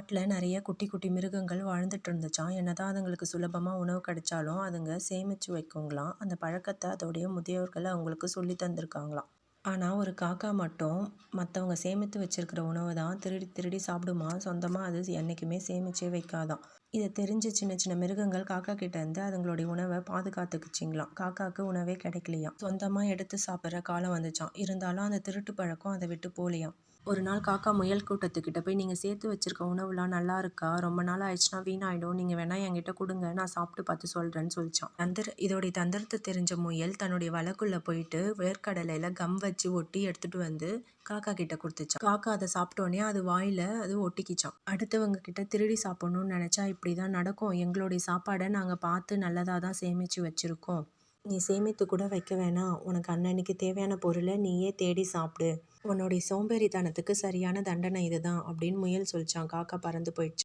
காட்டுல நிறைய குட்டி குட்டி மிருகங்கள் வாழ்ந்துட்டு இருந்துச்சாம். என்னதான் அதுங்களுக்கு சுலபமா உணவு கிடைச்சாலும் அதுங்க சேமிச்சு வைக்குங்களாம். அந்த பழக்கத்தை அதோடைய முதியோர்கள் அவங்களுக்கு சொல்லி தந்திருக்காங்களாம். ஆனா ஒரு காக்கா மட்டும் மற்றவங்க சேமித்து வச்சிருக்கிற உணவை தான் திருடி திருடி சாப்பிடுமா. சொந்தமா அது என்னைக்குமே சேமிச்சே வைக்காதாம். இதை தெரிஞ்ச சின்ன சின்ன மிருகங்கள் காக்கா கிட்ட இருந்து அதுங்களுடைய உணவை பாதுகாத்துக்குச்சிங்களாம். காக்காக்கு உணவே கிடைக்கலையாம். சொந்தமா எடுத்து சாப்பிட்ற காலம் வந்துச்சாம். இருந்தாலும் அந்த திருட்டு பழக்கம் அதை விட்டு போலியாம். ஒரு நாள் காக்கா முயல் கூட்டத்துக்கிட்ட போய், நீங்கள் சேர்த்து வச்சிருக்க உணவுலாம் நல்லா இருக்கா, ரொம்ப நாள் ஆயிடுச்சுன்னா வீணாயிடும், நீங்கள் வேணா என்கிட்ட கொடுங்க, நான் சாப்பிட்டு பார்த்து சொல்கிறேன்னு சொல்லிச்சான். இதோடைய தந்திரத்தை தெரிஞ்ச முயல் தன்னுடைய வலைக்குள்ளே போயிட்டு வேர்க்கடலையில் கம் வச்சு ஒட்டி எடுத்துட்டு வந்து காக்கா கிட்ட கொடுத்துச்சான். காக்கா அதை சாப்பிட்டோன்னே அது வாயில் அது ஒட்டிக்கிச்சான். அடுத்தவங்க கிட்ட திருடி சாப்பிடணும்னு நினச்சா இப்படி தான் நடக்கும். எங்களுடைய சாப்பாடை நாங்கள் பார்த்து நல்லதாக தான் சேமித்து வச்சுருக்கோம். நீ சேமித்து கூட வைக்க வேணாம். உனக்கு அன்னன்னைக்கு தேவையான பொருளை நீயே தேடி சாப்பிடு. உன்னுடைய சோம்பேறித்தனத்துக்கு சரியான தண்டனை இதுதான் அப்படின்னு முயல் சொல்லிச்சான். காக்கா பறந்து போயிடுச்சு.